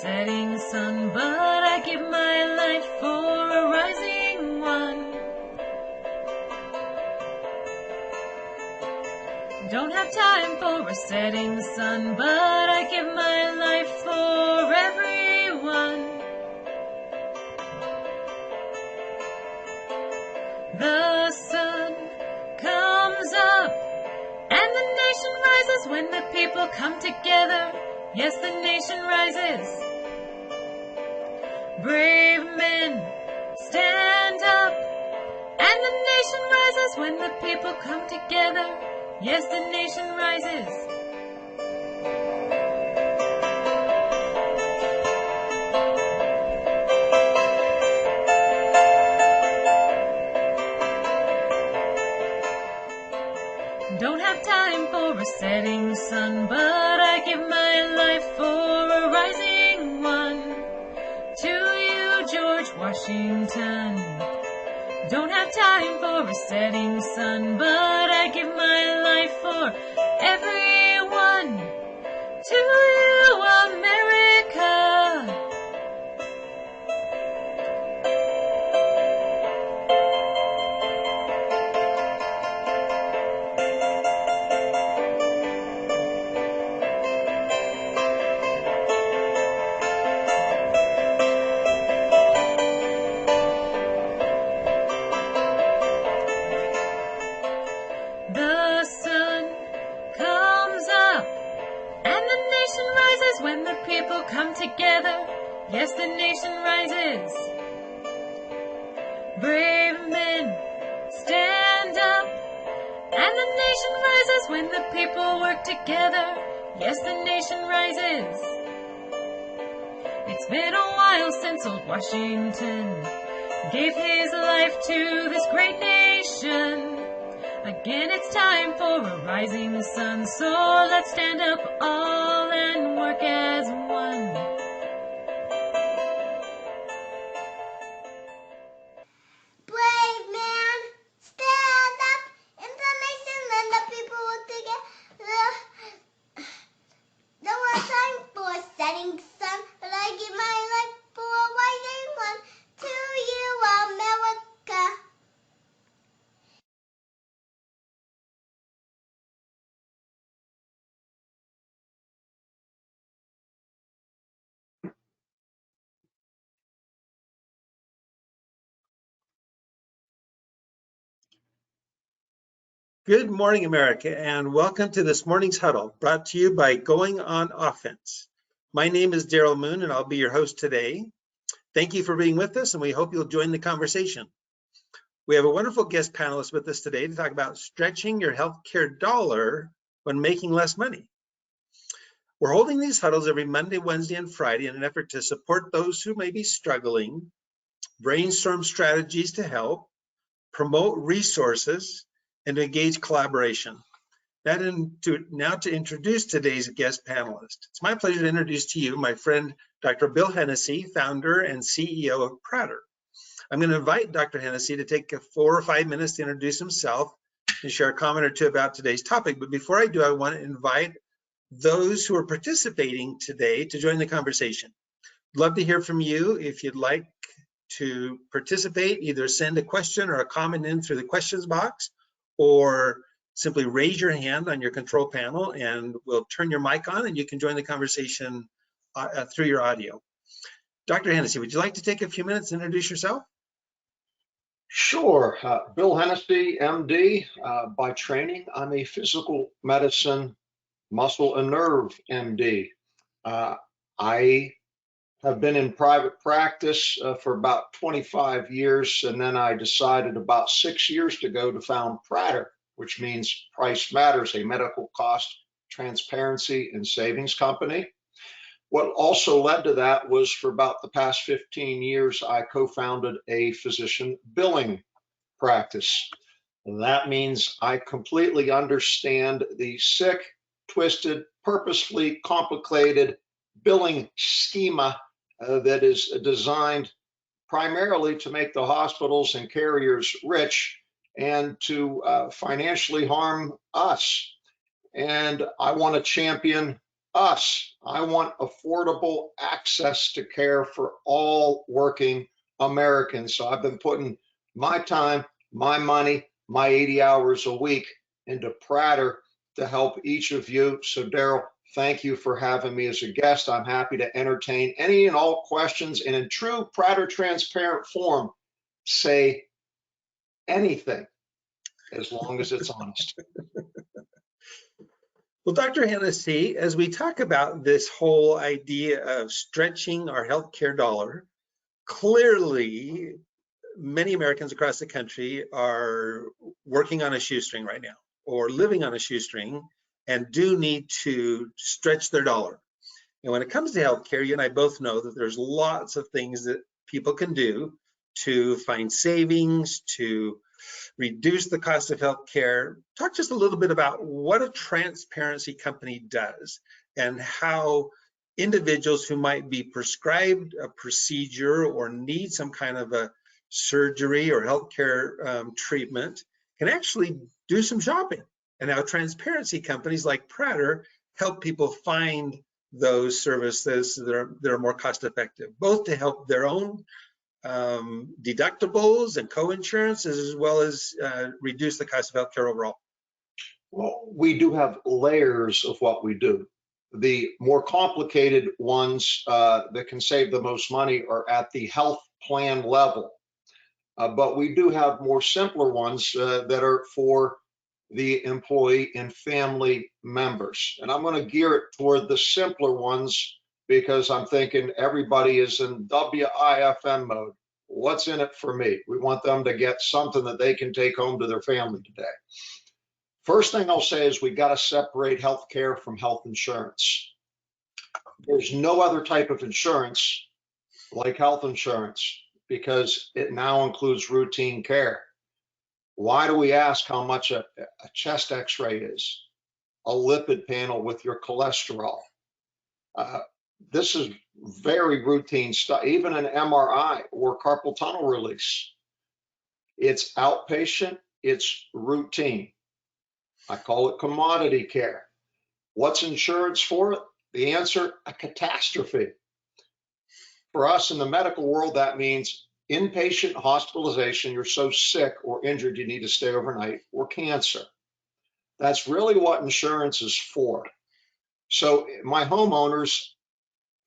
setting sun, but I give my life for a rising one. Don't have time for a setting sun, but I give my life for everyone. The sun comes up and the nation rises when the people come together. Yes, the nation rises. Brave men stand up and the nation rises when the people come together. Yes, the nation rises. Don't have time for a setting sun, but I give my life for a rising one. To you, George Washington. Don't have time for a setting sun, but I give my life for everyone. To you, America. The sun comes up and the nation rises when the people come together. Yes, the nation rises. Brave men stand up and the nation rises when the people work together. Yes, the nation rises. It's been a while since old Washington gave his life to this great nation. Again, it's time for a rising sun, so let's stand up all and work as one. Brave man, stand up in the nation and the people work together. Don't have time for a setting sun, but I give my life for a rising one. To you, America. Good morning, America, and welcome to this morning's huddle, brought to you by Going on Offense. My name is Daryl Moon, and I'll be your host today. Thank you for being with us, and we hope you'll join the conversation. We have a wonderful guest panelist with us today to talk about stretching your healthcare dollar when making less money. We're holding these huddles every Monday, Wednesday, and Friday in an effort to support those who may be struggling, brainstorm strategies to help, promote resources, and to engage collaboration. Now to introduce today's guest panelist. It's my pleasure to introduce to you my friend, Dr. Bill Hennessey, founder and CEO of Pratter. I'm going to invite Dr. Hennessey to take 4 or 5 minutes to introduce himself and share a comment or two about today's topic. But before I do, I want to invite those who are participating today to join the conversation. Love to hear from you. If you'd like to participate, either send a question or a comment in through the questions box, or simply raise your hand on your control panel and we'll turn your mic on and you can join the conversation through your audio. Dr. Hennessey, would you like to take a few minutes and introduce yourself? Sure. Bill Hennessey, MD. By training, I'm a physical medicine, muscle and nerve MD. I have been in private practice for about 25 years, and then I decided about 6 years ago to found Pratter, which means price matters, a medical cost transparency and savings company. What also led to that was for about the past 15 years, I co-founded a physician billing practice. That means I completely understand the sick, twisted, purposefully complicated billing schema that is designed primarily to make the hospitals and carriers rich and to financially harm us. And I want to champion us. I want affordable access to care for all working Americans. So I've been putting my time, my money, my 80 hours a week into Pratter to help each of you. So Daryl, thank you for having me as a guest. I'm happy to entertain any and all questions, and in true Pratter transparent form, say anything as long as it's honest. Well, Dr. Hennessey, as we talk about this whole idea of stretching our healthcare dollar, clearly many Americans across the country are working on a shoestring right now, or living on a shoestring, and do need to stretch their dollar. And when it comes to healthcare, you and I both know that there's lots of things that people can do to find savings, to reduce the cost of healthcare. Talk just a little bit about what a transparency company does and how individuals who might be prescribed a procedure or need some kind of a surgery or healthcare treatment can actually do some shopping, and how transparency companies like Pratter help people find those services that are more cost effective, both to help their own deductibles and co-insurance, as well as reduce the cost of healthcare overall. Well, we do have layers of what we do. The more complicated ones that can save the most money are at the health plan level. But we do have more simpler ones that are for the employee and family members. And I'm going to gear it toward the simpler ones because I'm thinking everybody is in WIFM mode. What's in it for me? We want them to get something that they can take home to their family today. First thing I'll say is we got to separate health care from health insurance. There's no other type of insurance like health insurance because it now includes routine care. Why do we ask how much a chest x-ray is, a lipid panel with your cholesterol? This is very routine stuff, even an MRI or carpal tunnel release. It's outpatient, it's routine. I call it commodity care. What's insurance for it? The answer, a catastrophe. For us in the medical world, that means inpatient hospitalization, you're so sick or injured you need to stay overnight, or cancer. That's really what insurance is for. So my homeowner's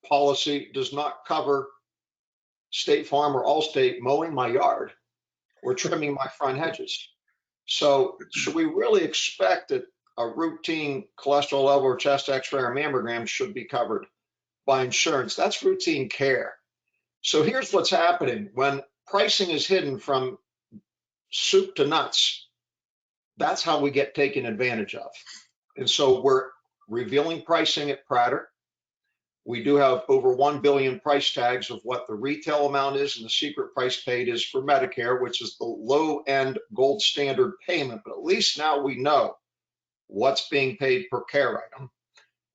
policy does not cover State Farm or Allstate mowing my yard or trimming my front hedges. So should we really expect that a routine cholesterol level or chest x-ray or mammogram should be covered by insurance? That's routine care. So here's what's happening. When pricing is hidden from soup to nuts, that's how we get taken advantage of. And so we're revealing pricing at Pratter. We do have over 1 billion price tags of what the retail amount is, and the secret price paid is for Medicare, which is the low end gold standard payment. But at least now we know what's being paid per care item.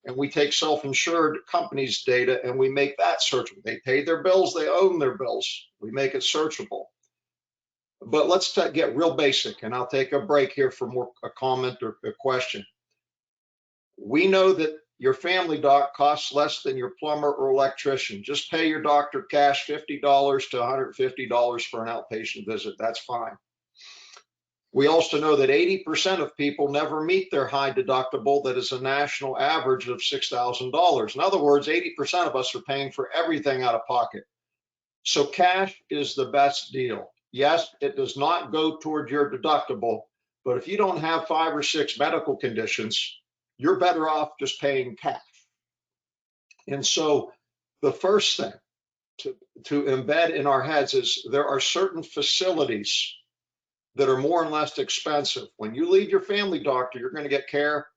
And we take self-insured companies' data and we make that searchable. They paid their bills, they own their bills. We make it searchable. But let's get real basic, and I'll take a break here for a comment or a question. We know that your family doc costs less than your plumber or electrician. Just pay your doctor cash $50 to $150 for an outpatient visit. That's fine. We also know that 80% of people never meet their high deductible that is a national average of $6,000. In other words, 80% of us are paying for everything out of pocket. So cash is the best deal. Yes, it does not go toward your deductible, but if you don't have 5 or 6 medical conditions, you're better off just paying cash. And so the first thing to embed in our heads is there are certain facilities that are more and less expensive. When you leave your family doctor, you're going to get care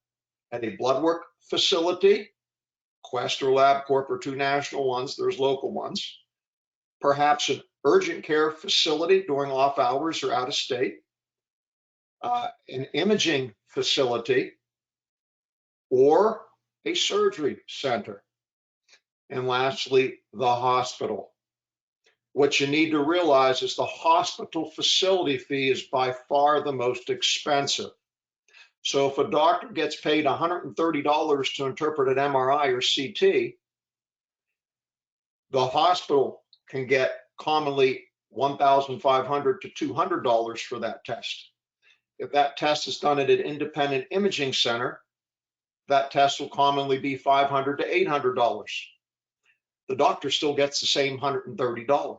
at a blood work facility, Quest or LabCorp are 2 national ones, there's local ones, perhaps an urgent care facility during off hours or out of state, an imaging facility, or a surgery center. And lastly, the hospital. What you need to realize is the hospital facility fee is by far the most expensive. So if a doctor gets paid $130 to interpret an MRI or CT, the hospital can get commonly $1,500 to $200 for that test. If that test is done at an independent imaging center, that test will commonly be $500 to $800. The doctor still gets the same $130.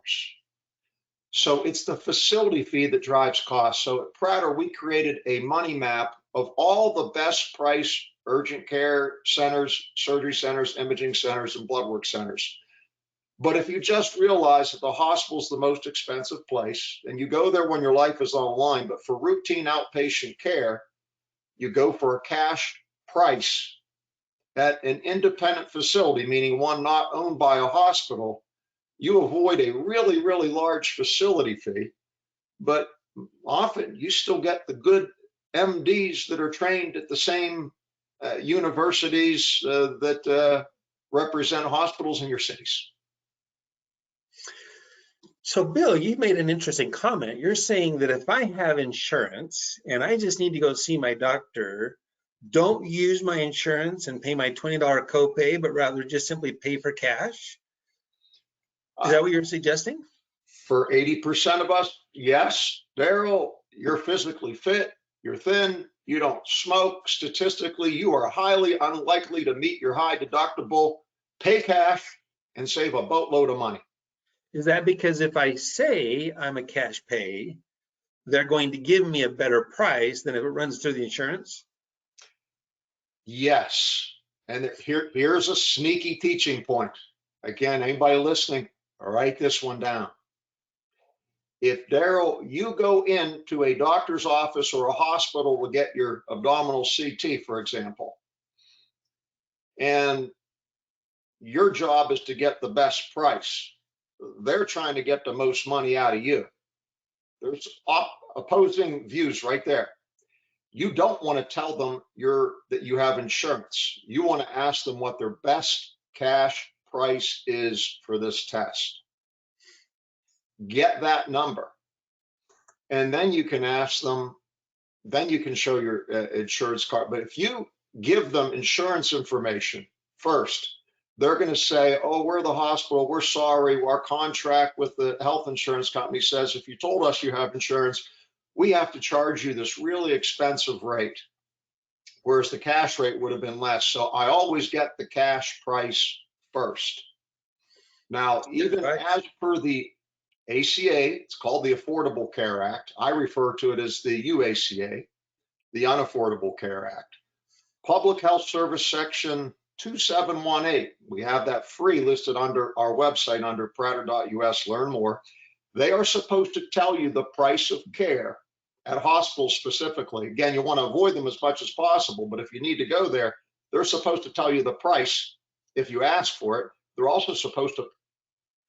So it's the facility fee that drives costs. So at Pratter, we created a money map of all the best price urgent care centers, surgery centers, imaging centers, and blood work centers. But if you just realize that the hospital is the most expensive place, and you go there when your life is on the line, but for routine outpatient care, you go for a cash price at an independent facility, meaning one not owned by a hospital, you avoid a really, really large facility fee, but often you still get the good MDs that are trained at the same universities that represent hospitals in your cities. So Bill, you made an interesting comment. You're saying that if I have insurance and I just need to go see my doctor, don't use my insurance and pay my $20 copay, but rather just simply pay for cash? Is that what you're suggesting? For 80% of us, yes. Daryl, you're physically fit, you're thin, you don't smoke. Statistically, you are highly unlikely to meet your high deductible. Pay cash and save a boatload of money. Is that because if I say I'm a cash pay, they're going to give me a better price than if it runs through the insurance? Yes. And here's a sneaky teaching point. Again, anybody listening, write this one down. If Daryl, you go into a doctor's office or a hospital to get your abdominal CT, for example, and your job is to get the best price, they're trying to get the most money out of you. There's opposing views right there. You don't want to tell them that you have insurance. You want to ask them what their best cash price is for this test. Get that number. And then you can ask them, then you can show your insurance card. But if you give them insurance information first, they're going to say, oh, we're the hospital, we're sorry, our contract with the health insurance company says if you told us you have insurance, we have to charge you this really expensive rate, whereas the cash rate would have been less. So I always get the cash price first. Now, even as per the ACA, it's called the Affordable Care Act. I refer to it as the UACA, the Unaffordable Care Act. Public Health Service Section 2718. We have that free listed under our website under pratter.us, learn more. They are supposed to tell you the price of care at hospitals specifically. Again, you want to avoid them as much as possible, but if you need to go there, they're supposed to tell you the price if you ask for it. They're also supposed to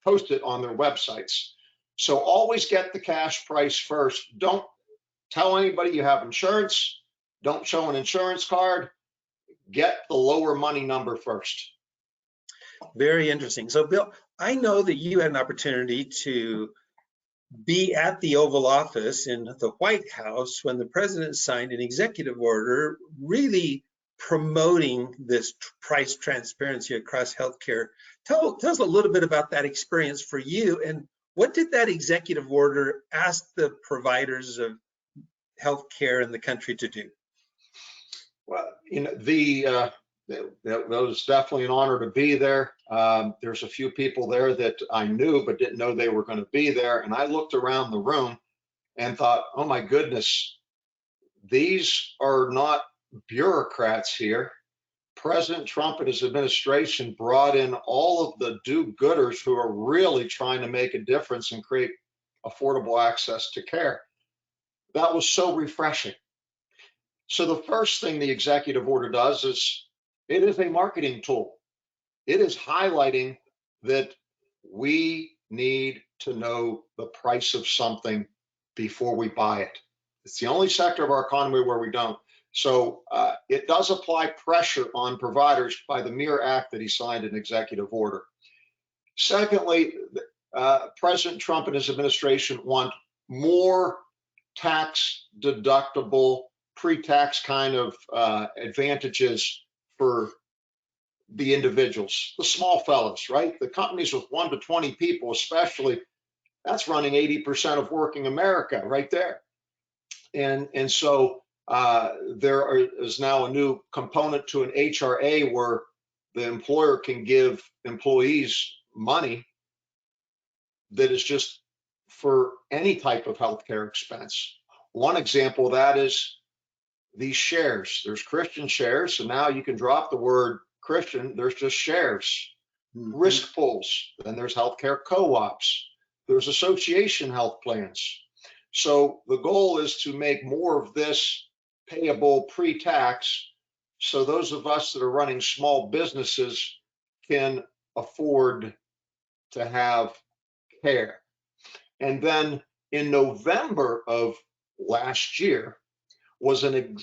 post it on their websites. So always get the cash price first. Don't tell anybody you have insurance. Don't show an insurance card. Get the lower money number first. Very interesting. So Bill, I know that you had an opportunity to be at the Oval Office in the White House when the president signed an executive order really promoting this price transparency across healthcare. Tell us a little bit about that experience for you, and what did that executive order ask the providers of healthcare in the country to do? Well, you know, that was definitely an honor to be there. There's a few people there that I knew but didn't know they were going to be there. And I looked around the room and thought, oh my goodness, these are not bureaucrats here. President Trump and his administration brought in all of the do-gooders who are really trying to make a difference and create affordable access to care. That was so refreshing. So the first thing the executive order does is it is a marketing tool. It is highlighting that we need to know the price of something before we buy it. It's the only sector of our economy where we don't. So it does apply pressure on providers by the mere act that he signed an executive order. Secondly, President Trump and his administration want more tax deductible pre-tax kind of advantages for the individuals, the small fellows, right? The companies with 1 to 20 people, especially, that's running 80% of working America right there. And so there is now a new component to an HRA where the employer can give employees money that is just for any type of healthcare expense. One example of that is these shares. There's Christian shares, so now you can drop the word Christian, there's just shares. Risk pools, then there's healthcare co-ops, there's association health plans. So the goal is to make more of this payable pre-tax, so those of us that are running small businesses can afford to have care. And then in November of last year was it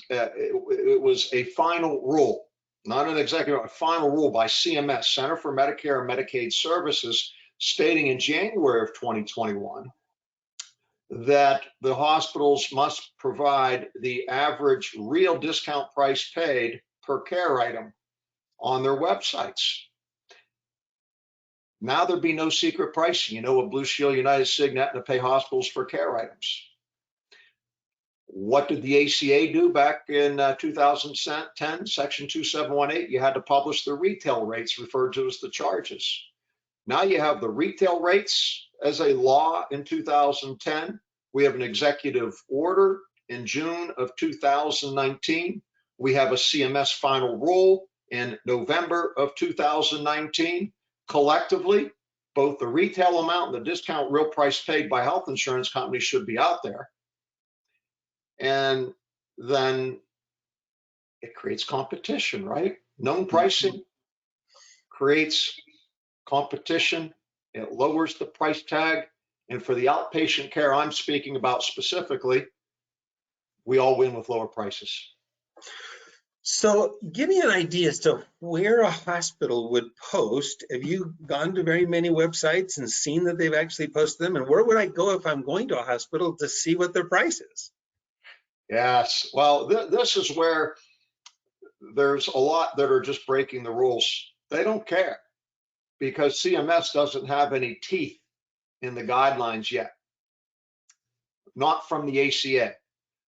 was a final rule, not an executive, a final rule by CMS, Center for Medicare and Medicaid Services, stating in January of 2021 that the hospitals must provide the average real discount price paid per care item on their websites. Now there'd be no secret pricing. You know what Blue Shield, United, Cigna, to pay hospitals for care items. What did the ACA do back in 2010? Section 2718, you had to publish the retail rates, referred to as the charges. Now you have the retail rates as a law in 2010. We have an executive order in June of 2019. We have a CMS final rule in November of 2019. Collectively, both the retail amount and the discount real price paid by health insurance companies should be out there. And then it creates competition, right? Known pricing creates competition. It lowers the price tag. And for the outpatient care I'm speaking about specifically, we all win with lower prices. So give me an idea as to where a hospital would post. Have you gone to very many websites and seen that they've actually posted them? And where would I go if I'm going to a hospital to see what their price is? Yes, well, this is where there's a lot that are just breaking the rules. They don't care because CMS doesn't have any teeth in the guidelines yet, not from the ACA.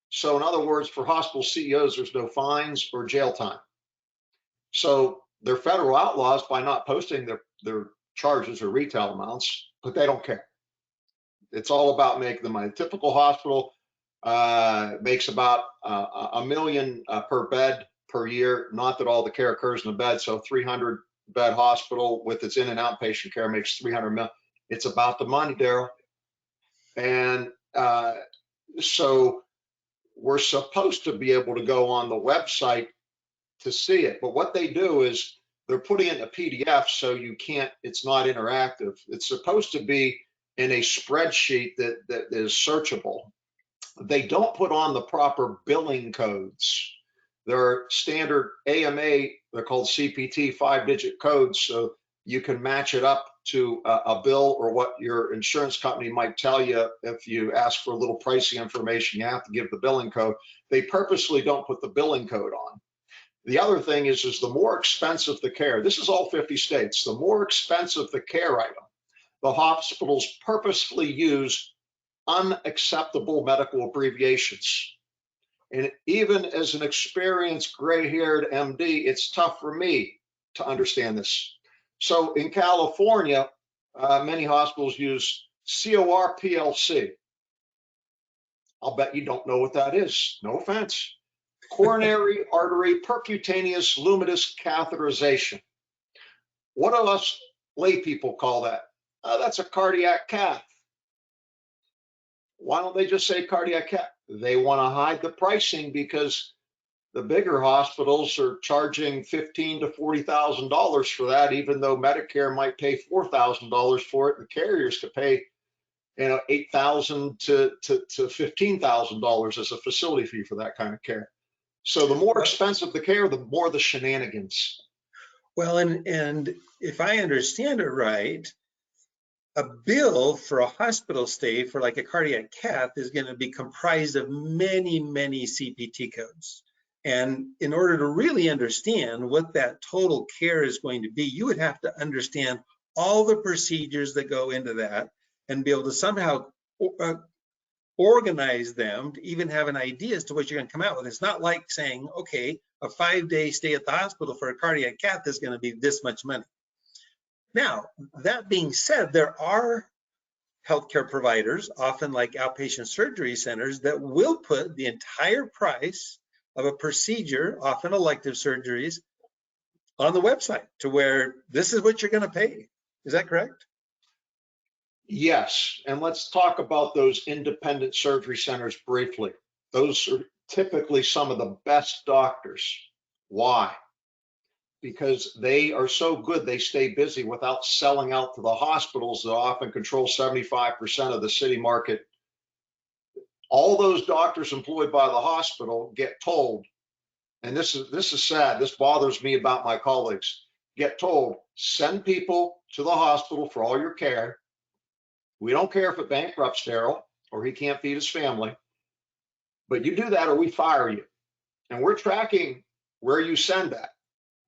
So in other words, for hospital CEOs, there's no fines or jail time. So they're federal outlaws by not posting their charges or retail amounts, but they don't care. It's all about making the money. A typical hospital makes about $1 million per bed per year. Not that all the care occurs in the bed. So 300 bed hospital with its in and outpatient care makes 300 million. It's about the money, Daryl. And so we're supposed to be able to go on the website to see it. But what they do is they're putting it in a PDF so you can't, it's not interactive. It's supposed to be in a spreadsheet that is searchable. They don't put on the proper billing codes. There are standard AMA, they're called CPT 5-digit codes, so you can match it up to a bill or what your insurance company might tell you. If you ask for a little pricing information, you have to give the billing code. They purposely don't put the billing code on. The other thing is the more expensive the care, this is all 50 states, the more expensive the care item, the hospitals purposefully use unacceptable medical abbreviations. And even as an experienced gray-haired MD, it's tough for me to understand this. So in California, many hospitals use COR PLC. I'll bet you don't know what that is. No offense. Coronary artery percutaneous luminous catheterization. What do us lay people call that? That's a cardiac cath. Why don't they just say cardiac cath? They want to hide the pricing because the bigger hospitals are charging $15,000 to $40,000 for that, even though Medicare might pay $4,000 for it. The carriers could pay, $8,000 to $15,000 as a facility fee for that kind of care. So the more expensive the care, the more the shenanigans. Well, and if I understand it right, a bill for a hospital stay for like a cardiac cath is going to be comprised of many, many CPT codes. And in order to really understand what that total care is going to be, you would have to understand all the procedures that go into that and be able to somehow organize them to even have an idea as to what you're going to come out with. It's not like saying, okay, a 5-day stay at the hospital for a cardiac cath is going to be this much money. Now, that being said, there are healthcare providers, often like outpatient surgery centers, that will put the entire price of a procedure, often elective surgeries, on the website to where this is what you're going to pay. Is that correct? Yes, and let's talk about those independent surgery centers briefly. Those are typically some of the best doctors. Why? Because they are so good, they stay busy without selling out to the hospitals that often control 75% of the city market. All those doctors employed by the hospital get told, and this is sad, this bothers me about my colleagues, get told, send people to the hospital for all your care. We don't care if it bankrupts Daryl or he can't feed his family, but you do that or we fire you. And we're tracking where you send that.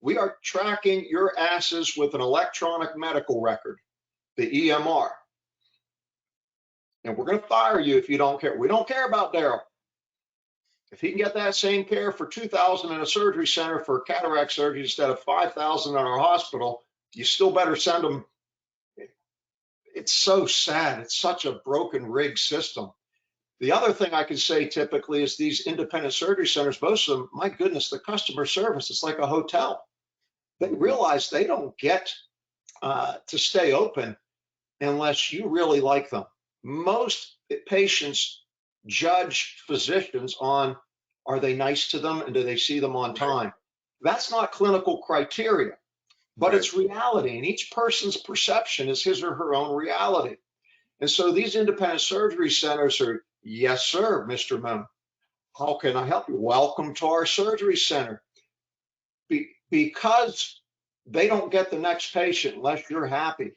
We are tracking your asses with an electronic medical record, the EMR. And we're going to fire you if you don't care. We don't care about Daryl. If he can get that same care for $2,000 in a surgery center for cataract surgery instead of $5,000 in our hospital, you still better send him. It's so sad. It's such a broken rigged system. The other thing I can say typically is these independent surgery centers, most of them, my goodness, the customer service, it's like a hotel. They realize they don't get to stay open unless you really like them. Most patients judge physicians on, are they nice to them and do they see them on time? That's not clinical criteria, but it's reality, and each person's perception is his or her own reality. And so these independent surgery centers are, yes, sir, Mr. Moon. How can I help you? Welcome to our surgery center. Because they don't get the next patient unless you're happy.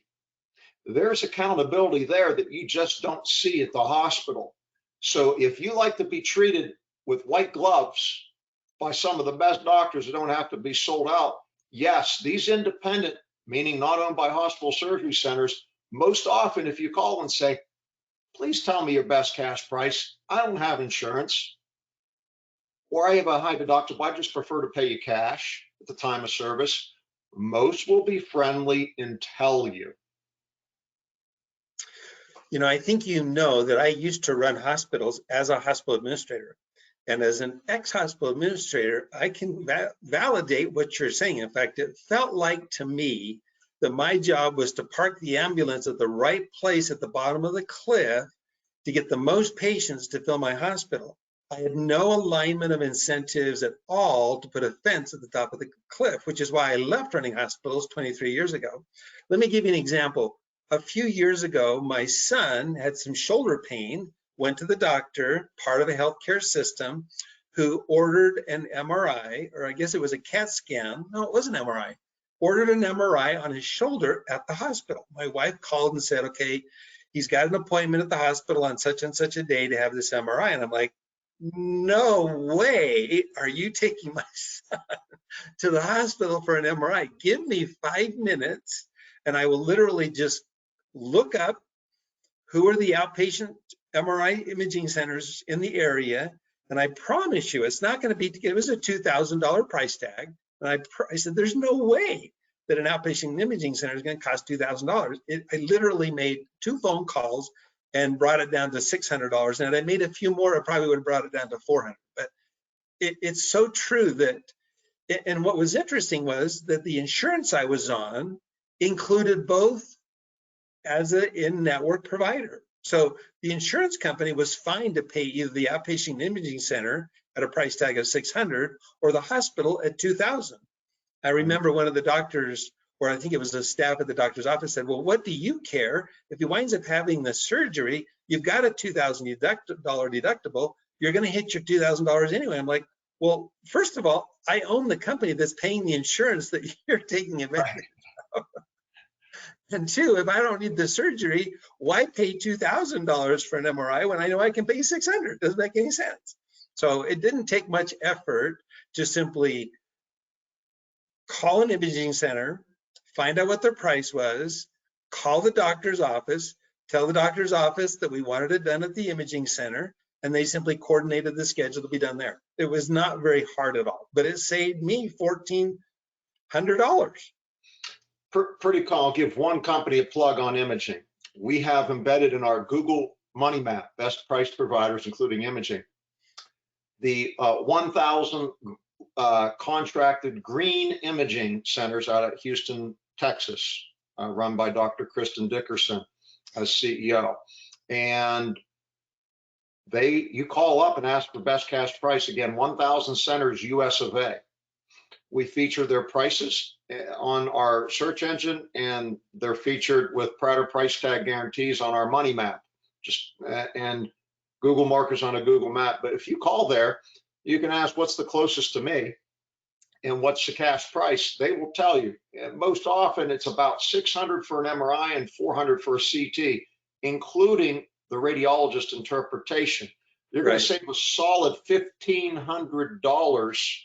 There's accountability there that you just don't see at the hospital. So if you like to be treated with white gloves by some of the best doctors that don't have to be sold out, yes, these independent, meaning not owned by hospital surgery centers, most often if you call and say, please tell me your best cash price, I don't have insurance, or I have a high deductible, I just prefer to pay you cash at the time of service, most will be friendly and tell you. You know, I think you know that I used to run hospitals as a hospital administrator. And as an ex-hospital administrator, I can validate what you're saying. In fact, it felt like to me that my job was to park the ambulance at the right place at the bottom of the cliff to get the most patients to fill my hospital. I had no alignment of incentives at all to put a fence at the top of the cliff, which is why I left running hospitals 23 years ago. Let me give you an example. A few years ago, my son had some shoulder pain, went to the doctor, part of a healthcare system, who ordered an MRI, or I guess it was a CAT scan. No, it was an MRI. Ordered an MRI on his shoulder at the hospital. My wife called and said, okay, he's got an appointment at the hospital on such and such a day to have this MRI. And I'm like, no way are you taking my son to the hospital for an MRI. Give me 5 minutes and I will literally just look up who are the outpatient MRI imaging centers in the area. And I promise you, it's not going to be, it was a $2,000 price tag. And I said, there's no way that an outpatient imaging center is going to cost $2,000. I literally made 2 phone calls and brought it down to $600. And I made a few more, I probably would have brought it down to $400. But it's so true that, and what was interesting was that the insurance I was on included both as an in-network provider. So the insurance company was fine to pay either the outpatient imaging center at a price tag of $600 or the hospital at $2,000. I remember one of the doctors, or I think it was the staff at the doctor's office, said, well, what do you care? If he winds up having the surgery, you've got a $2,000 deductible, you're going to hit your $2,000 anyway. I'm like, well, first of all, I own the company that's paying the insurance that you're taking advantage of. And two, if I don't need the surgery, why pay $2,000 for an MRI when I know I can pay $600? Doesn't make any sense. So it didn't take much effort to simply call an imaging center, find out what their price was, call the doctor's office, tell the doctor's office that we wanted it done at the imaging center, and they simply coordinated the schedule to be done there. It was not very hard at all, but it saved me $1,400. Pretty cool. I'll give one company a plug on imaging. We have embedded in our Google Money Map, best price providers, including imaging, the 1,000 contracted green imaging centers out at Houston, Texas, run by Dr. Kristen Dickerson as CEO. And you call up and ask for best cash price. Again, 1,000 centers US of A. We feature their prices on our search engine, and they're featured with Pratter price tag guarantees on our money map, and Google markers on a Google map. But if you call there, you can ask what's the closest to me and what's the cash price. They will tell you. And most often it's about $600 for an MRI and $400 for a CT, including the radiologist interpretation. You're going to save a solid $1,500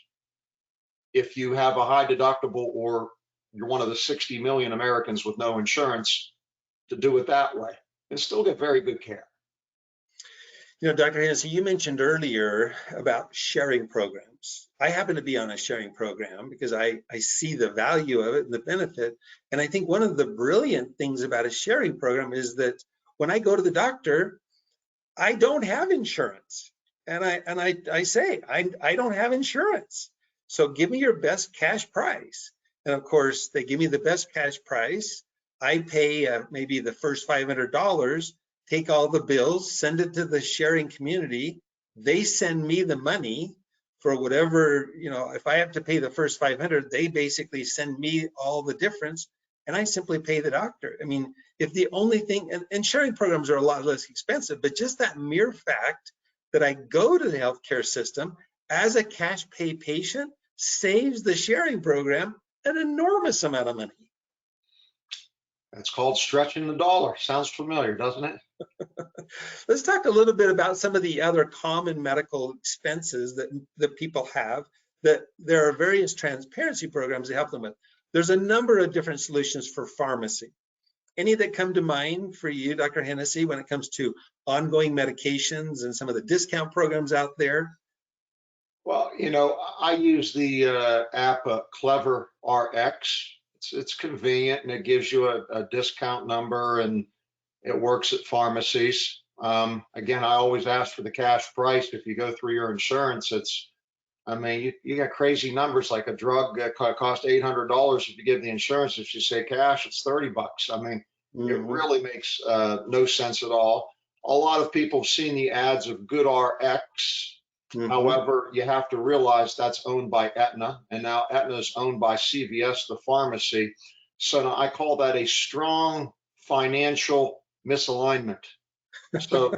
if you have a high deductible or you're one of the 60 million Americans with no insurance, to do it that way and still get very good care. You know, Dr. Hennessey, you mentioned earlier about sharing programs. I happen to be on a sharing program because I see the value of it and the benefit. And I think one of the brilliant things about a sharing program is that when I go to the doctor, I don't have insurance. And I say, I don't have insurance. So give me your best cash price. And of course, they give me the best cash price. I pay maybe the first $500, take all the bills, send it to the sharing community. They send me the money for whatever, you know, if I have to pay the first 500, they basically send me all the difference, and I simply pay the doctor. I mean, if the only thing, and sharing programs are a lot less expensive, but just that mere fact that I go to the healthcare system as a cash pay patient saves the sharing program an enormous amount of money. That's called stretching the dollar. Sounds familiar, doesn't it? Let's talk a little bit about some of the other common medical expenses that people have, that there are various transparency programs to help them with. There's a number of different solutions for pharmacy. Any that come to mind for you, Dr. Hennessey, when it comes to ongoing medications and some of the discount programs out there? Well, you know, I use the app Clever RX. It's convenient, and it gives you a discount number, and it works at pharmacies. Again, I always ask for the cash price. If you go through your insurance, I mean, you got crazy numbers, like a drug cost $800 if you give the insurance. If you say cash, it's $30. I mean, it really makes no sense at all. A lot of people have seen the ads of Good RX. However, you have to realize that's owned by Aetna, and now Aetna is owned by CVS, the pharmacy. So now I call that a strong financial misalignment. So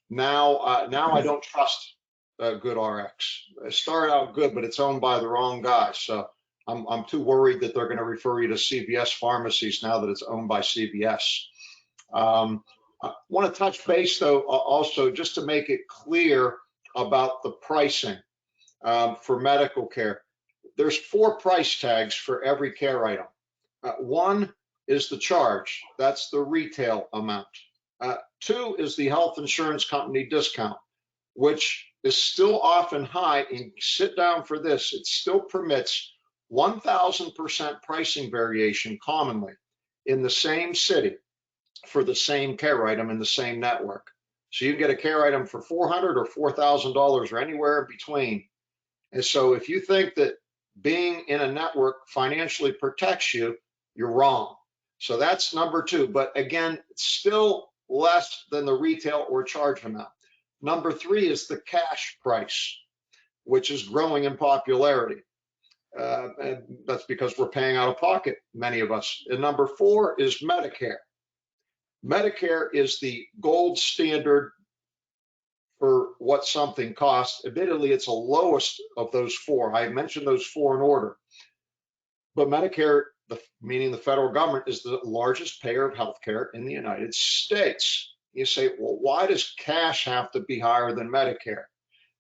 now I don't trust Good RX. It started out good, but it's owned by the wrong guy. So I'm too worried that they're going to refer you to CVS pharmacies now that it's owned by CVS. I want to touch base, though, also just to make it clear about the pricing for medical care. There's 4 price tags for every care item. One is the charge. That's the retail amount. 2 is the health insurance company discount, which is still often high. And sit down for this. It still permits 1,000% pricing variation commonly in the same city for the same care item in the same network. So you can get a care item for $400 or $4,000 or anywhere in between. And so if you think that being in a network financially protects you, you're wrong. So that's number 2. But again, it's still less than the retail or charge amount. Number 3 is the cash price, which is growing in popularity. And that's because we're paying out of pocket, many of us. And number 4 is Medicare. Medicare is the gold standard for what something costs. Admittedly, it's the lowest of those 4. I mentioned those 4 in order. But Medicare meaning the federal government, is the largest payer of healthcare in the United States. You say, well, why does cash have to be higher than Medicare?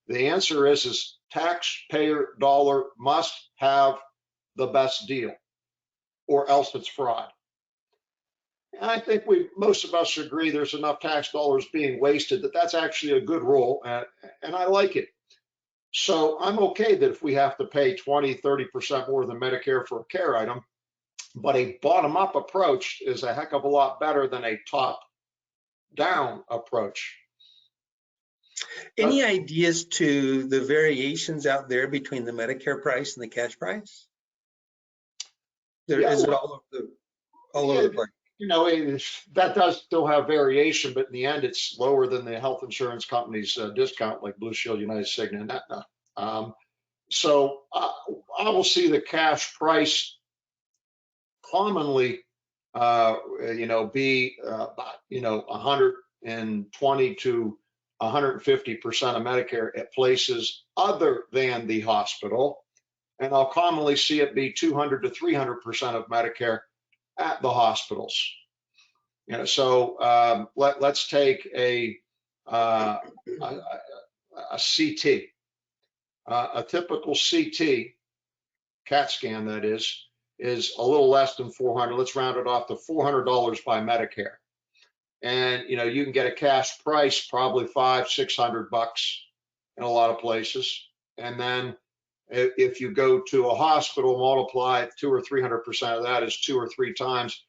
The answer is taxpayer dollar must have the best deal, or else it's fraud. And I think most of us agree there's enough tax dollars being wasted that that's actually a good rule, and I like it. So I'm okay that if we have to pay 20, 30% more than Medicare for a care item, but a bottom-up approach is a heck of a lot better than a top-down approach. Any ideas to the variations out there between the Medicare price and the cash price? Is it all over the place? You know, that does still have variation, but in the end, it's lower than the health insurance company's discount, like Blue Shield, United, Cigna, and Aetna. So I will see the cash price commonly, be about, 120 to 150% of Medicare at places other than the hospital, and I'll commonly see it be 200 to 300% of Medicare at the hospitals. So let's take a CT. A typical CT, CAT scan that is a little less than 400. Let's round it off to $400 by Medicare. And you can get a cash price probably $500-600 in a lot of places. And then if you go to a hospital, multiply 200 or 300% of that is 2 or 3 times.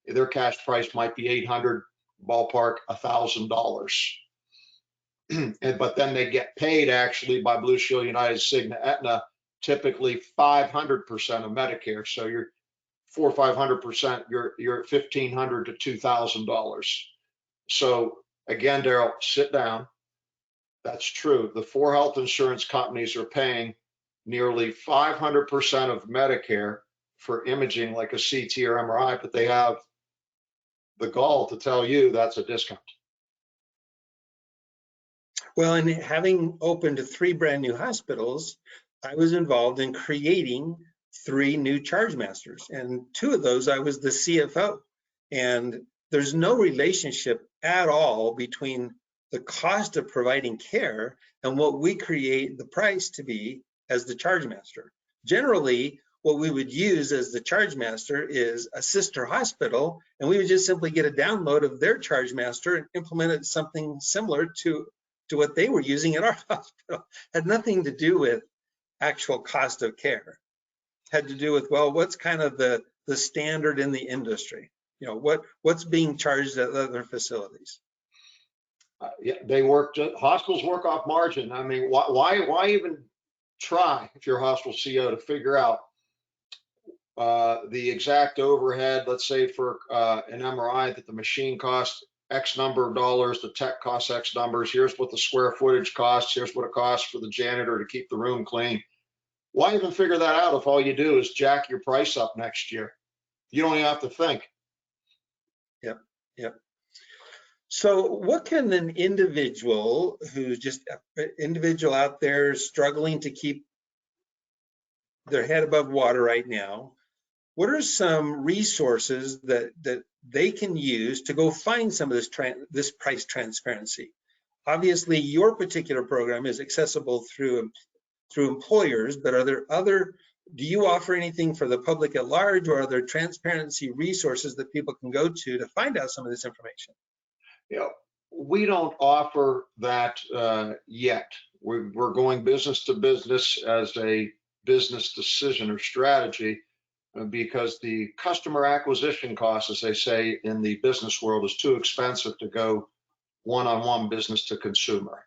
Their cash price might be $800, ballpark $1,000. But then they get paid actually by Blue Shield, United, Cigna, Aetna, typically 500% of Medicare. So you're 400 or 500%, you're at $1,500 to $2,000. So again, Daryl, sit down. That's true. The 4 health insurance companies are paying nearly 500% of Medicare for imaging like a CT or MRI, but they have the gall to tell you that's a discount. Well, and having opened 3 brand new hospitals, I was involved in creating 3 new charge masters, and 2 of those I was the CFO. And there's no relationship at all between the cost of providing care and what we create the price to be as the charge master. Generally, what we would use as the charge master is a sister hospital, and we would just simply get a download of their charge master and implement it something similar to what they were using at our hospital. Had nothing to do with actual cost of care. Had to do with, well, what's kind of the standard in the industry? What's being charged at other facilities? Yeah, hospitals work off margin. I mean, why even try, if you're a hospital CEO, to figure out the exact overhead? Let's say for an MRI that the machine costs X number of dollars, the tech costs X numbers, here's what the square footage costs, here's what it costs for the janitor to keep the room clean. Why even figure that out if all you do is jack your price up next year? You don't even have to think. Yep. So what can an individual who's just an individual out there struggling to keep their head above water right now, what are some resources that they can use to go find some of this price transparency? Obviously, your particular program is accessible through employers, but do you offer anything for the public at large, or are there transparency resources that people can go to find out some of this information? We don't offer that yet. We're going business to business as a business decision or strategy, because the customer acquisition cost, as they say in the business world, is too expensive to go one-on-one business to consumer.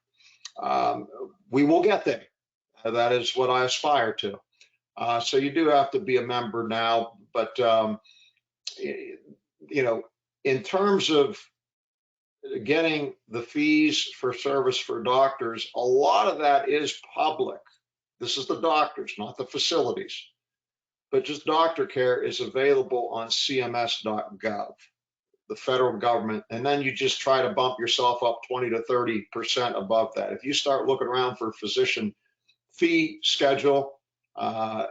We will get there. That is what I aspire to. So you do have to be a member now, but in terms of getting the fees for service for doctors, a lot of that is public. This is the doctors, not the facilities. But just doctor care is available on cms.gov, the federal government, and then you just try to bump yourself up 20 to 30% above that. If you start looking around for a physician fee schedule,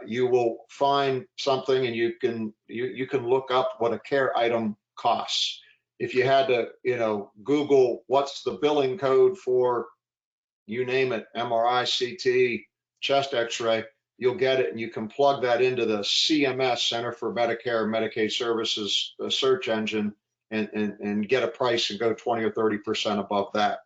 you will find something, and you can look up what a care item costs. If you had to, Google what's the billing code for, you name it, MRI, CT, chest X-ray, you'll get it, and you can plug that into the CMS, Center for Medicare and Medicaid Services search engine, and get a price and go 20 or 30% above that.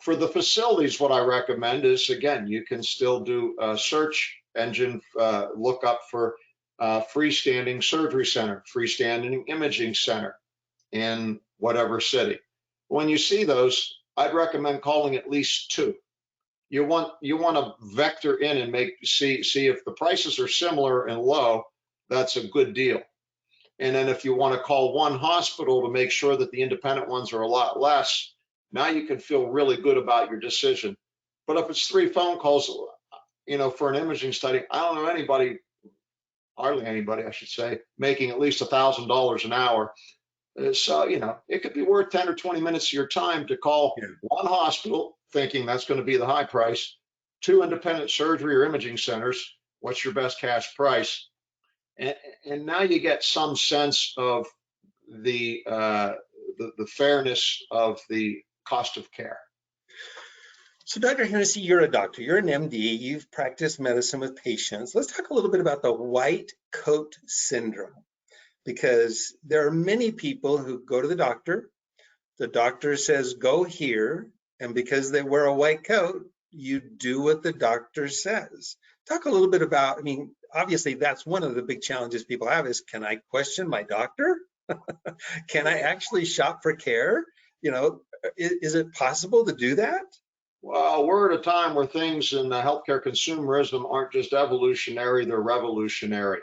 For the facilities, what I recommend is, again, you can still do a search engine look up for freestanding surgery center, freestanding imaging center in whatever city. When you see those, I'd recommend calling at least 2. You want to vector in and see if the prices are similar and low. That's a good deal. And then if you want to call one hospital to make sure that the independent ones are a lot less, now you can feel really good about your decision. But if it's 3 phone calls, for an imaging study, I don't know anybody, hardly anybody, I should say, making at least $1,000 an hour. So, it could be worth 10 or 20 minutes of your time to call one hospital, thinking that's going to be the high price, 2 independent surgery or imaging centers. What's your best cash price? And now you get some sense of the fairness of the cost of care. So Dr. Hennessey, you're a doctor, you're an MD, you've practiced medicine with patients. Let's talk a little bit about the white coat syndrome, because there are many people who go to the doctor says, go here, and because they wear a white coat, you do what the doctor says. Talk a little bit about, obviously that's one of the big challenges people have is, can I question my doctor? Can I actually shop for care? Is it possible to do that? Well, we're at a time where things in healthcare consumerism aren't just evolutionary, they're revolutionary.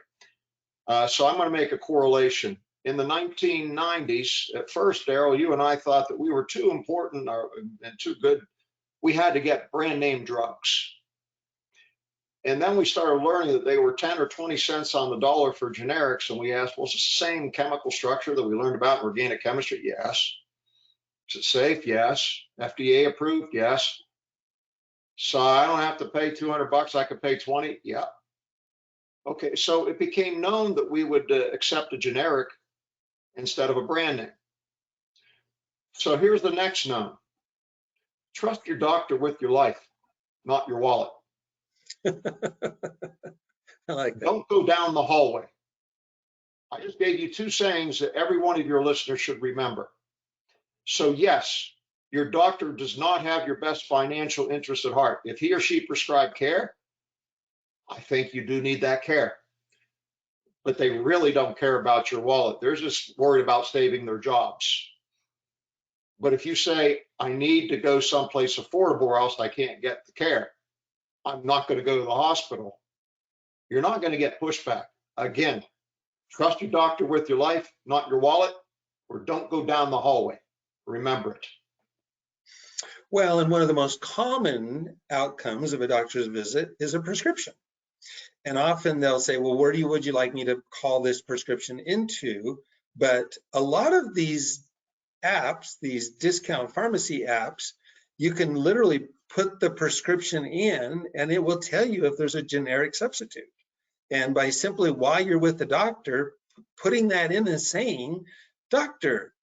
So I'm going to make a correlation. In the 1990s, at first, Daryl, you and I thought that we were too important and too good. We had to get brand name drugs. And then we started learning that they were 10 or 20 cents on the dollar for generics. And we asked, well, is it the same chemical structure that we learned about in organic chemistry? Yes. Is it safe? Yes. FDA approved? Yes. So I don't have to pay $200. I could pay 20. Yeah. Okay. So it became known that we would accept a generic instead of a brand name. So here's the next known. Trust your doctor with your life, not your wallet. I like that. Don't go down the hallway. I just gave you 2 sayings that every one of your listeners should remember. So yes, your doctor does not have your best financial interest at heart. If he or she prescribed care, I think you do need that care. But they really don't care about your wallet. They're just worried about saving their jobs. But if you say, I need to go someplace affordable or else I can't get the care, I'm not going to go to the hospital, you're not going to get pushback. Again, trust your doctor with your life, not your wallet, or don't go down the hallway. Remember it. Well, and one of the most common outcomes of a doctor's visit is a prescription. And often they'll say, well, would you like me to call this prescription into? But a lot of these apps, these discount pharmacy apps, you can literally put the prescription in and it will tell you if there's a generic substitute. And by simply, while you're with the doctor, putting that in and saying, doctor,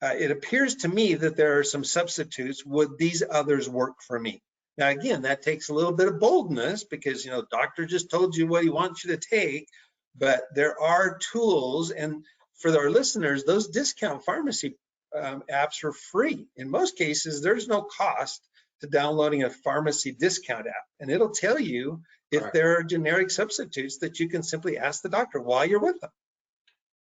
it appears to me that there are some substitutes. Would these others work for me? Now, again, that takes a little bit of boldness because, doctor just told you what he wants you to take, but there are tools. And for our listeners, those discount pharmacy apps are free. In most cases, there's no cost to downloading a pharmacy discount app. And it'll tell you if there are generic substitutes that you can simply ask the doctor while you're with them.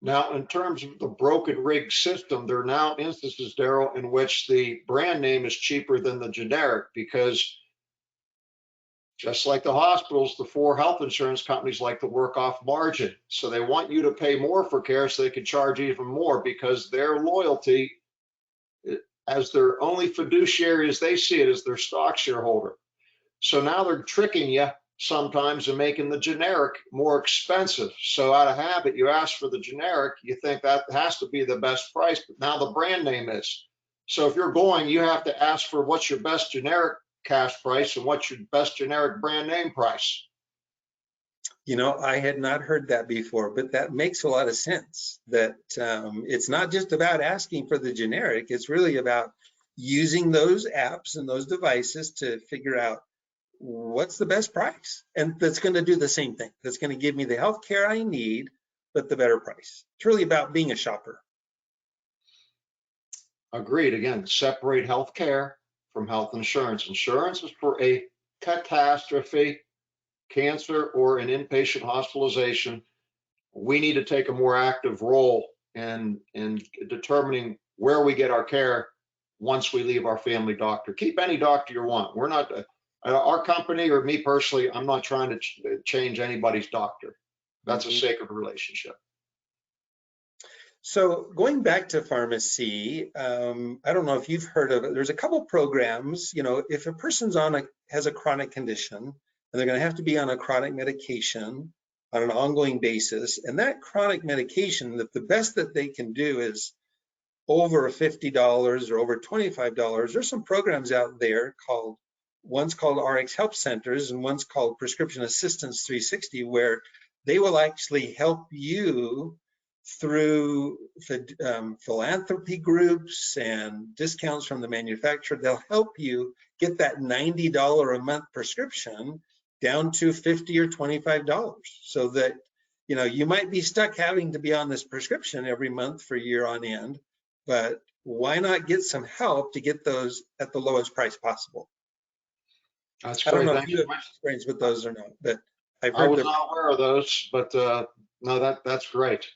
Now, in terms of the broken rig system, there are now instances, Daryl, in which the brand name is cheaper than the generic because just like the hospitals, the 4 health insurance companies like to work off margin. So they want you to pay more for care so they can charge even more because their loyalty, as their only fiduciary as they see it, is their stock shareholder. So now they're tricking you sometimes and making the generic more expensive. So out of habit, you ask for the generic, you think that has to be the best price, but now the brand name is. So if you're going, you have to ask for what's your best generic cash price and what's your best generic brand name price. You know, I had not heard that before, but that makes a lot of sense. That it's not just about asking for the generic, it's really about using those apps and those devices to figure out what's the best price. And that's going to do the same thing. That's going to give me the health care I need, but the better price. It's really about being a shopper. Agreed. Again, separate health care from health insurance. Insurance is for a catastrophe, cancer, or an inpatient hospitalization. We need to take a more active role in determining where we get our care once we leave our family doctor. Keep any doctor you want. We're not, our company or me personally, I'm not trying to change anybody's doctor. That's a sacred relationship. So going back to pharmacy, I don't know if you've heard of it. There's a couple programs, you know, if a person's has a chronic condition and they're going to have to be on a chronic medication on an ongoing basis, and that chronic medication, that the best that they can do is over $50 or over $25. There's some programs out there one's called RX Help Centers and one's called Prescription Assistance 360, where they will actually help you through philanthropy groups and discounts from the manufacturer. They'll help you get that $90 a month prescription down to $50 or $25, so that, you know, you might be stuck having to be on this prescription every month for a year on end, but why not get some help to get those at the lowest price possible? That's I don't great. know if you have experience with those or not, but I've heard I was not aware of those, but no, that's great.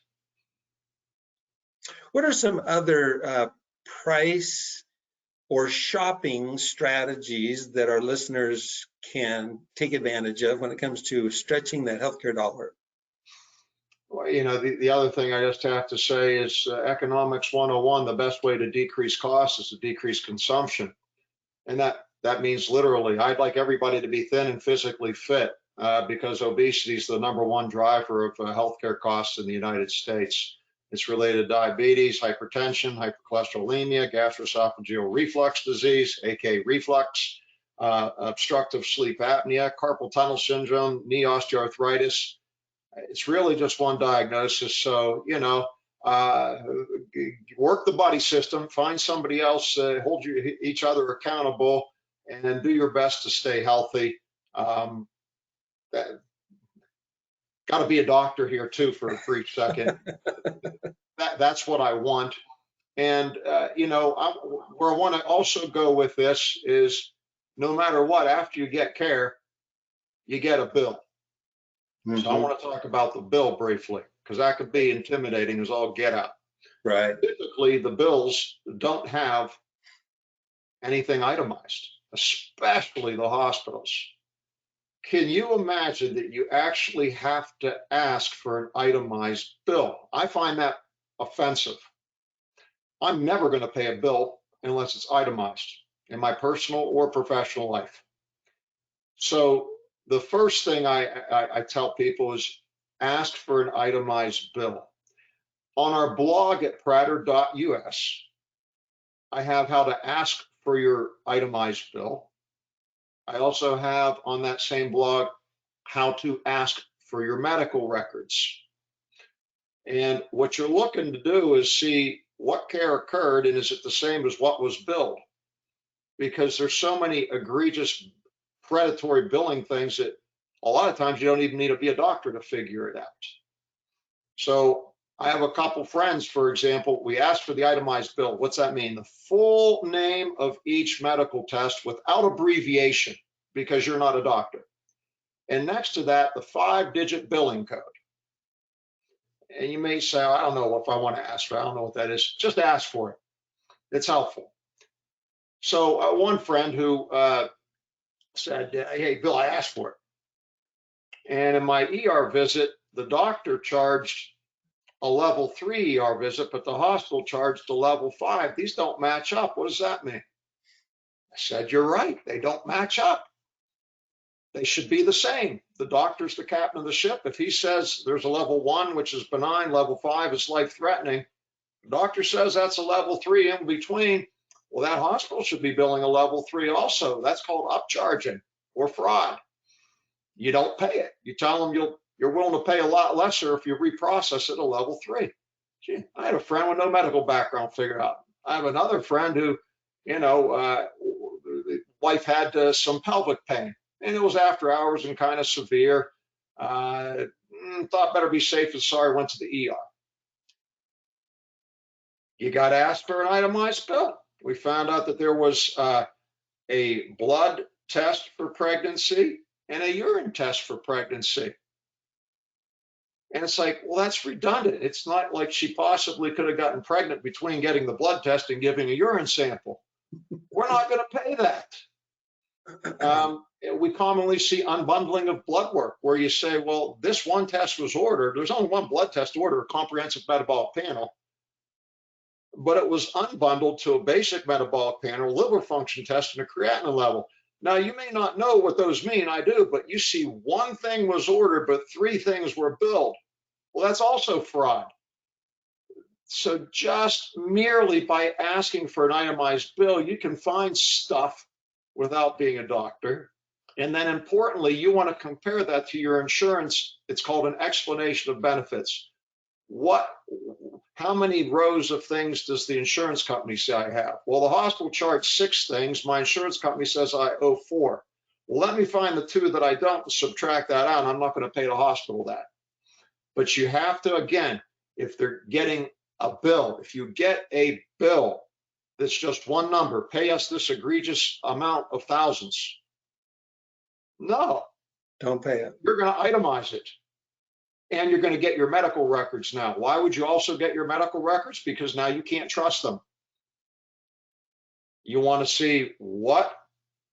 What are some other price or shopping strategies that our listeners can take advantage of when it comes to stretching that healthcare dollar? Well, you know, the other thing I just have to say is economics 101, the best way to decrease costs is to decrease consumption. And that means literally, I'd like everybody to be thin and physically fit because obesity is the #1 driver of healthcare costs in the United States. It's related to diabetes, hypertension, hypercholesterolemia, gastroesophageal reflux disease, aka reflux, obstructive sleep apnea, carpal tunnel syndrome, knee osteoarthritis. It's really just one diagnosis. So, you know, work the buddy system, find somebody else, hold each other accountable, and do your best to stay healthy. Got to be a doctor here too for a brief second. That's what I want. And, you know, where I want to also go with this is no matter what, after you get care, you get a bill. So I want to talk about the bill briefly, because that could be intimidating as all get out. Right. Typically, the bills don't have anything itemized, especially the hospitals. Can you imagine that you actually have to ask for an itemized bill? I find that offensive. I'm never going to pay a bill unless it's itemized in my personal or professional life. So the first thing I tell people is ask for an itemized bill. On our blog at pratter.us, I have how to ask for your itemized bill. I also have on that same blog how to ask for your medical records. And what you're looking to do is see what care occurred and is it the same as what was billed? Because there's so many egregious predatory billing things that a lot of times you don't even need to be a doctor to figure it out. So I have a couple friends, for example, we asked for the itemized bill. What's that mean? The full name of each medical test without abbreviation, because you're not a doctor. And next to that, the 5-digit billing code. And you may say, I don't know if I want to ask for it. I don't know what that is. Just ask for it. It's helpful. So one friend who said, hey, Bill, I asked for it. And in my ER visit, the doctor charged a level 3 ER visit, but the hospital charged a level 5. These don't match up. What does that mean? I said, you're right. They don't match up. They should be the same. The doctor's the captain of the ship. If he says there's a level 1, which is benign, level 5 is life-threatening, the doctor says that's a level 3 in between, well, that hospital should be billing a level 3 also. That's called upcharging or fraud. You don't pay it. You tell them you're willing to pay a lot lesser if you reprocess it a level 3. Gee, I had a friend with no medical background figured out. I have another friend who, the wife had some pelvic pain, and it was after hours and kind of severe. Thought better be safe than sorry, went to the ER. You got asked for an itemized bill. We found out that there was a blood test for pregnancy and a urine test for pregnancy. And it's like, well, that's redundant. It's not like she possibly could have gotten pregnant between getting the blood test and giving a urine sample. We're not going to pay that. We commonly see unbundling of blood work where you say, well, this one test was ordered. There's only one blood test ordered, a comprehensive metabolic panel, but it was unbundled to a basic metabolic panel, liver function test, and a creatinine level. Now, you may not know what those mean. I do, but you see one thing was ordered, but 3 things were billed. Well, that's also fraud. So just merely by asking for an itemized bill, you can find stuff without being a doctor. And then importantly, you want to compare that to your insurance. It's called an explanation of benefits. How many rows of things does the insurance company say I have? Well, the hospital charged 6 things. My insurance company says I owe 4. Well, let me find the 2 that I don't and subtract that out. I'm not going to pay the hospital that. But you have to, again, if they're getting a bill, if you get a bill that's just one number, pay us this egregious amount of thousands. No. Don't pay it. You're going to itemize it. And you're going to get your medical records now. Why would you also get your medical records? Because now you can't trust them. You want to see what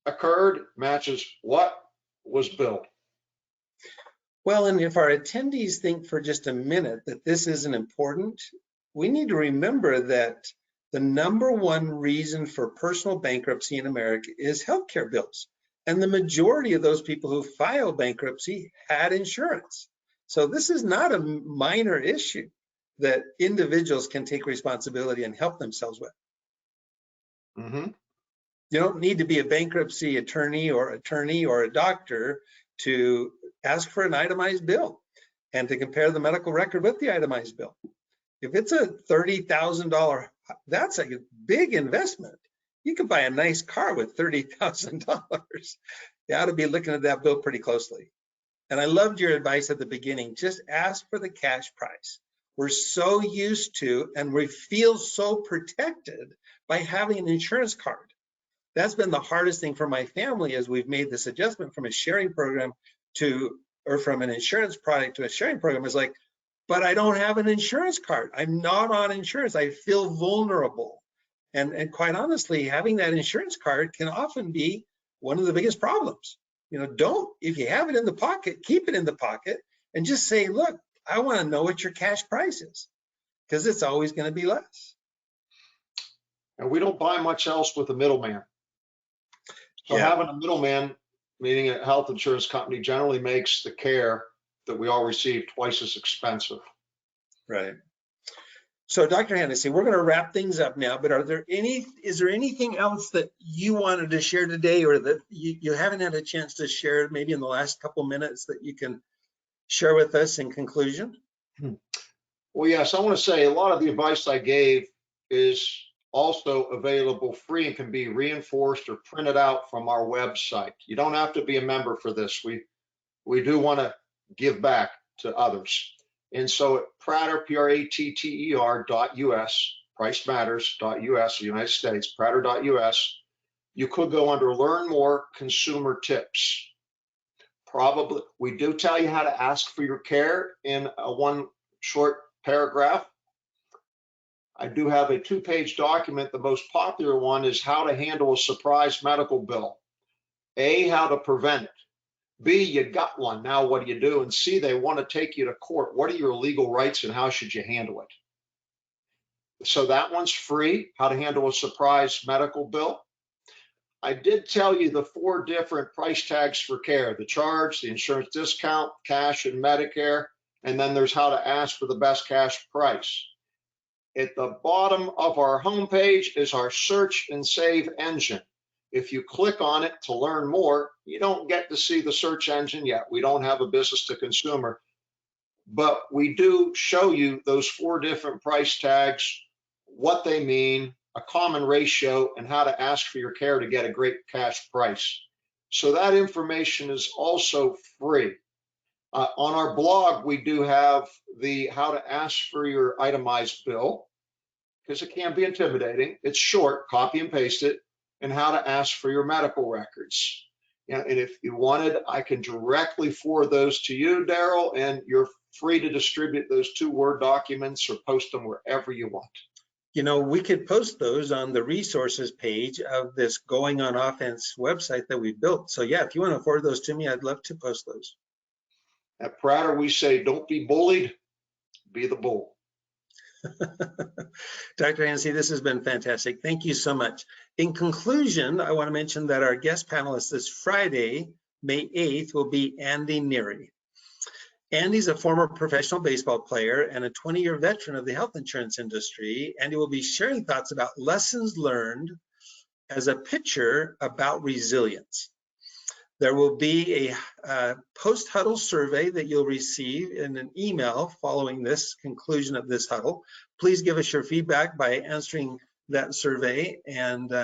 occurred matches what was billed. Well, and if our attendees think for just a minute that this isn't important, we need to remember that the #1 reason for personal bankruptcy in America is healthcare bills. And the majority of those people who file bankruptcy had insurance. So this is not a minor issue that individuals can take responsibility and help themselves with. Mm-hmm. You don't need to be a bankruptcy attorney or a doctor to ask for an itemized bill and to compare the medical record with the itemized bill. If it's a $30,000, that's a big investment. You can buy a nice car with $30,000. You ought to be looking at that bill pretty closely. And I loved your advice at the beginning. Just ask for the cash price. We're so used to, and we feel so protected by having an insurance card. That's been the hardest thing for my family as we've made this adjustment from a sharing program or from an insurance product to a sharing program. Is like, but I don't have an insurance card. I'm not on insurance. I feel vulnerable. And quite honestly, having that insurance card can often be one of the biggest problems. If you have it in the pocket, keep it in the pocket and just say, look, I want to know what your cash price is, because it's always going to be less. And we don't buy much else with a middleman. So having a middleman, meaning a health insurance company, generally makes the care that we all receive twice as expensive. Right. So Dr. Hennessey, we're going to wrap things up now, but is there anything else that you wanted to share today, or that you haven't had a chance to share maybe in the last couple minutes that you can share with us in conclusion? Well, yes, I want to say a lot of the advice I gave is also available free and can be reinforced or printed out from our website. You don't have to be a member for this. We do want to give back to others. And so at Pratter, Pratter.us, pricematters.us, United States, Pratter.us, you could go under Learn More Consumer Tips. Probably, we do tell you how to ask for your care in one short paragraph. I do have a 2-page document. The most popular one is how to handle a surprise medical bill. A, how to prevent it. B, you got one. Now what do you do? And C, they want to take you to court. What are your legal rights and how should you handle it? So that one's free, how to handle a surprise medical bill. I did tell you the 4 different price tags for care: the charge, the insurance discount, cash, and Medicare. And then there's how to ask for the best cash price. At the bottom of our homepage is our search and save engine. If you click on it to learn more, you don't get to see the search engine yet. We don't have a business to consumer, but we do show you those 4 different price tags, what they mean, a common ratio, and how to ask for your care to get a great cash price. So that information is also free. On our blog, we do have the how to ask for your itemized bill, because it can be intimidating. It's short, copy and paste it, and how to ask for your medical records. And if you wanted, I can directly forward those to you, Daryl, and you're free to distribute those 2 Word documents or post them wherever you want. You know, we could post those on the resources page of this Going on Offense website that we built. So yeah, if you want to forward those to me, I'd love to post those. At Pratter, we say, don't be bullied, be the bull. Dr. Hennessey, this has been fantastic. Thank you so much. In conclusion, I want to mention that our guest panelist this Friday, May 8th, will be Andy Neary. Andy's a former professional baseball player and a 20-year veteran of the health insurance industry. Andy will be sharing thoughts about lessons learned as a pitcher about resilience. There will be a post-huddle survey that you'll receive in an email following this conclusion of this huddle. Please give us your feedback by answering that survey. And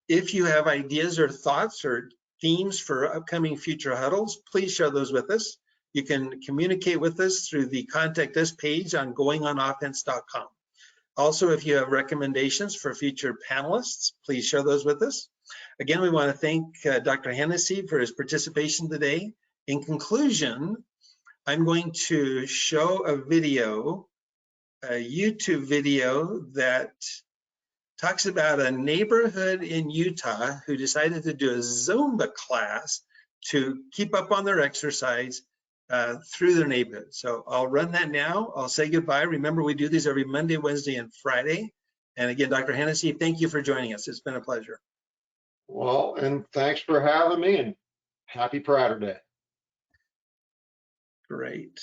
if you have ideas or thoughts or themes for upcoming future huddles, please share those with us. You can communicate with us through the Contact Us page on goingonoffense.com. Also, if you have recommendations for future panelists, please share those with us. Again, we want to thank Dr. Hennessey for his participation today. In conclusion, I'm going to show a video, a YouTube video that talks about a neighborhood in Utah who decided to do a Zumba class to keep up on their exercise through their neighborhood. So I'll run that now. I'll say goodbye. Remember, we do these every Monday, Wednesday, and Friday. And again, Dr. Hennessey, thank you for joining us. It's been a pleasure. Well, and thanks for having me, and happy Pratter Day. Great.